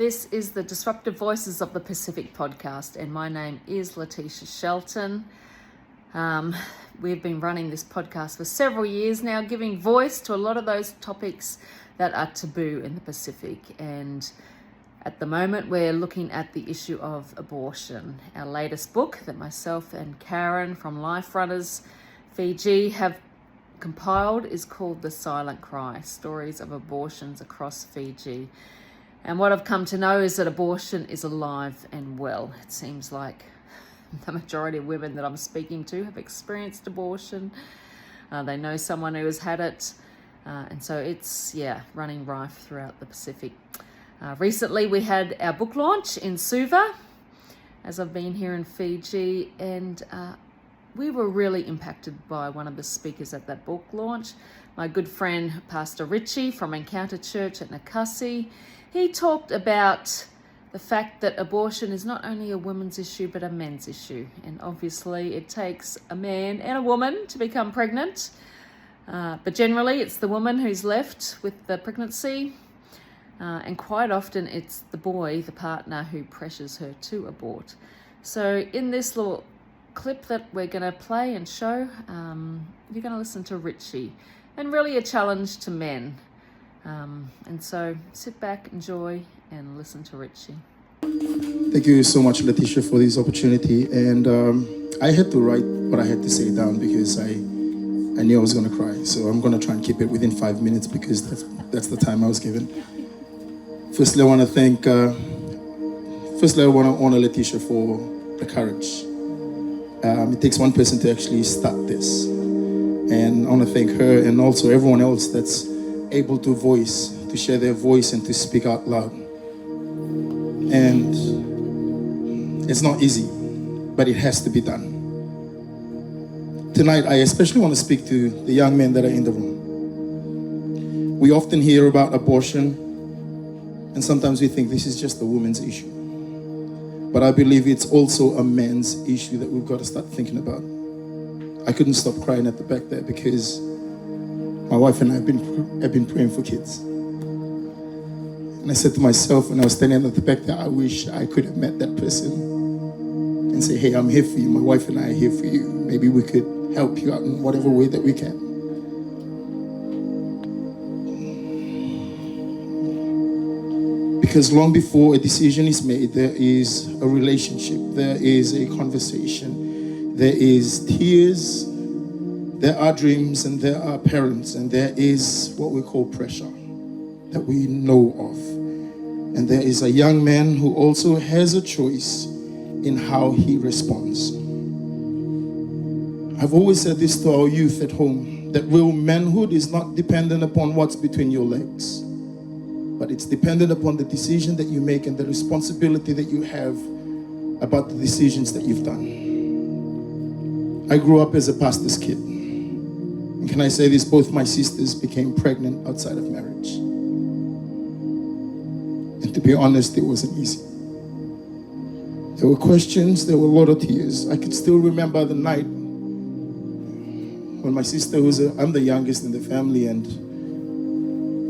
This is the Disruptive Voices of the Pacific podcast, and my name is Letitia Shelton. We've been running this podcast for several years now, giving voice to a lot of those topics that are taboo in the Pacific. And at the moment, we're looking at the issue of abortion. Our latest book that myself and Karen from Life Runners Fiji have compiled is called The Silent Cry, Stories of Abortions Across Fiji. And what I've come to know is that abortion is alive and well. It seems like the majority of women that I'm speaking to have experienced abortion. They know someone who has had it. And so it's, running rife throughout the Pacific. Recently, we had our book launch in Suva, as I've been here in Fiji. And we were really impacted by one of the speakers at that book launch. My good friend, Pastor Ritchie from Encounter Church at Nakasi. He talked about the fact that abortion is not only a woman's issue, but a men's issue. And obviously it takes a man and a woman to become pregnant. But generally it's the woman who's left with the pregnancy. And quite often it's the boy, the partner, who pressures her to abort. So in this little clip that we're going to play and show, you're going to listen to Ritchie. And really a challenge to men. And so sit back, enjoy, and listen to Ritchie. Thank you so much, Letitia, for this opportunity. And I had to write what I had to say down because I knew I was going to cry. So I'm going to try and keep it within 5 minutes because that's the time I was given. Firstly, I want to thank, I want to honor Letitia for the courage. It takes one person to actually start this. And I want to thank her and also everyone else that's able to share their voice and to speak out loud. And it's not easy, but it has to be done. Tonight, I especially want to speak to the young men that are in the room. We often hear about abortion, and sometimes we think this is just a woman's issue. But I believe it's also a man's issue that we've got to start thinking about. I couldn't stop crying at the back there because my wife and I have been praying for kids. And I said to myself when I was standing at the back there, I wish I could have met that person and say, hey, I'm here for you. My wife and I are here for you. Maybe we could help you out in whatever way that we can. Because long before a decision is made, there is a relationship, there is a conversation, there is tears, there are dreams, and there are parents, and there is what we call pressure that we know of. And there is a young man who also has a choice in how he responds. I've always said this to our youth at home, that real manhood is not dependent upon what's between your legs, but it's dependent upon the decision that you make and the responsibility that you have about the decisions that you've done. I grew up as a pastor's kid. And can I say this? Both my sisters became pregnant outside of marriage. And to be honest, it wasn't easy. There were questions, there were a lot of tears. I could still remember the night when my sister I'm the youngest in the family, and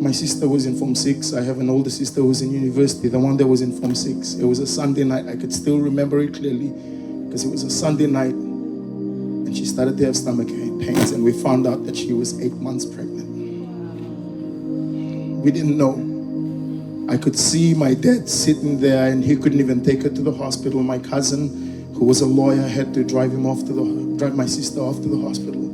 my sister was in Form 6. I have an older sister who's in university, the one that was in Form 6. It was a Sunday night. I could still remember it clearly because it was a Sunday night. And she started to have stomach pains, and we found out that she was 8 months pregnant. We didn't know. I could see my dad sitting there, and he couldn't even take her to the hospital. My cousin, who was a lawyer, had to drive my sister off to the hospital.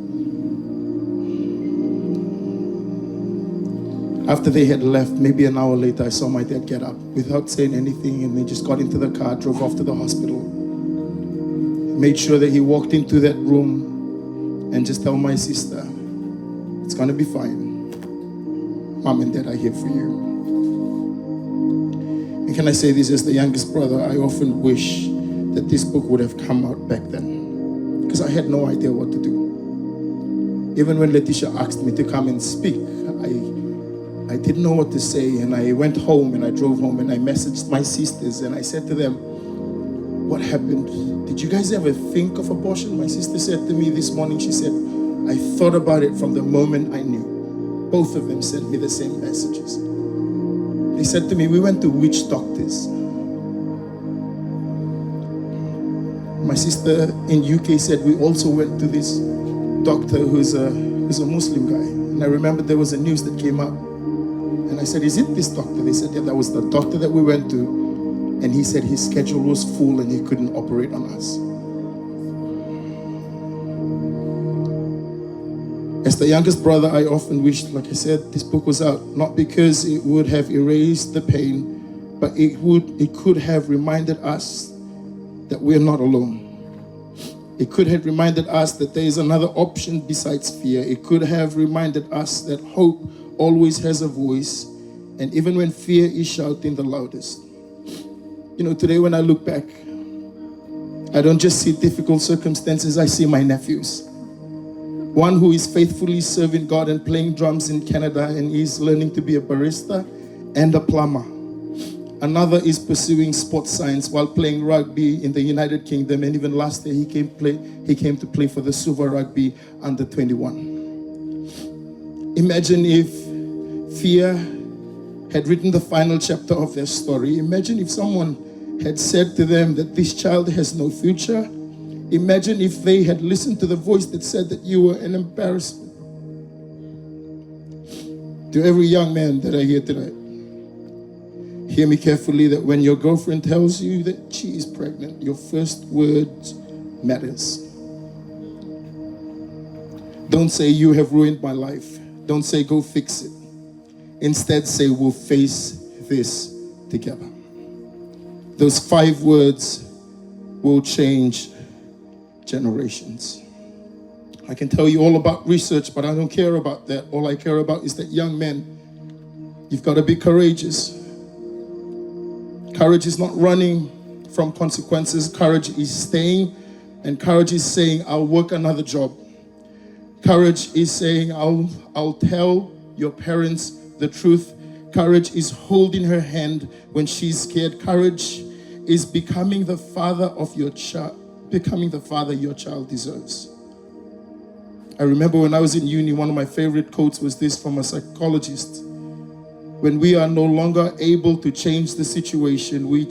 After they had left, maybe an hour later, I saw my dad get up without saying anything, and they just got into the car, drove off to the hospital. Made sure that he walked into that room and just tell my sister, it's gonna be fine. Mom and Dad are here for you. And can I say this as the youngest brother, I often wish that this book would have come out back then, because I had no idea what to do. Even when Letitia asked me to come and speak, I didn't know what to say, and I went home and I drove home and I messaged my sisters and I said to them, what happened? Did you guys ever think of abortion? My sister said to me this morning, she said, I thought about it from the moment I knew. Both of them sent me the same messages. They said to me, we went to witch doctors. My sister in UK said we also went to this doctor who's a Muslim guy. And I remember there was a news that came up. And I said, is it this doctor? They said, yeah, that was the doctor that we went to. And he said his schedule was full and he couldn't operate on us. As the youngest brother, I often wished, like I said, this book was out. Not because it would have erased the pain, but it could have reminded us that we're not alone. It could have reminded us that there is another option besides fear. It could have reminded us that hope always has a voice, and even when fear is shouting the loudest. You know, today when I look back, I don't just see difficult circumstances, I see my nephews. One who is faithfully serving God and playing drums in Canada and is learning to be a barista and a plumber. Another is pursuing sports science while playing rugby in the United Kingdom, and even last year he came to play for the Suva Rugby under 21. Imagine if fear had written the final chapter of their story. Imagine if someone had said to them that this child has no future. Imagine if they had listened to the voice that said that you were an embarrassment. To every young man that are here tonight, hear me carefully, that when your girlfriend tells you that she is pregnant, your first words matters. Don't say you have ruined my life. Don't say go fix it. Instead say we'll face this together. Those 5 words will change generations. I can tell you all about research, but I don't care about that. All I care about is that young men, you've got to be courageous. Courage is not running from consequences. Courage is staying, and courage is saying, I'll work another job. Courage is saying, I'll tell your parents the truth. Courage is holding her hand when she's scared. Courage is becoming the father your child deserves. I remember when I was in uni, one of my favorite quotes was this from a psychologist. When we are no longer able to change the situation, we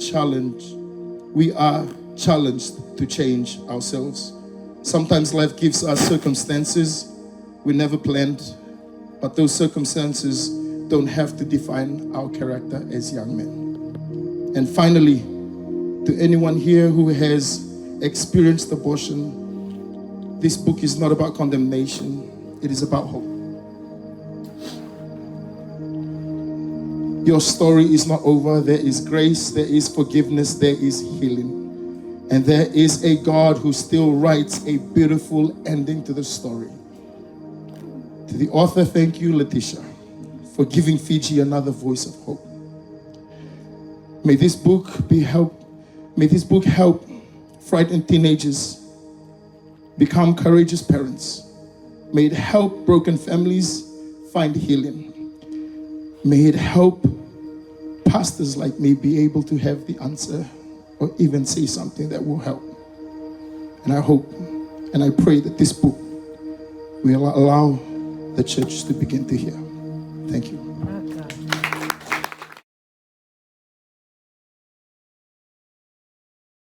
are challenged to change ourselves. Sometimes life gives us circumstances we never planned, but those circumstances don't have to define our character as young men. And finally, to anyone here who has experienced abortion, this book is not about condemnation, it is about hope. Your story is not over. There is grace, there is forgiveness, there is healing. And there is a God who still writes a beautiful ending to the story. To the author, thank you, Letitia, for giving Fiji another voice of hope. May this book help frightened teenagers become courageous parents. May it help broken families find healing. May it help pastors like me be able to have the answer or even say something that will help. And I hope and I pray that this book will allow the church to begin to hear. Thank you.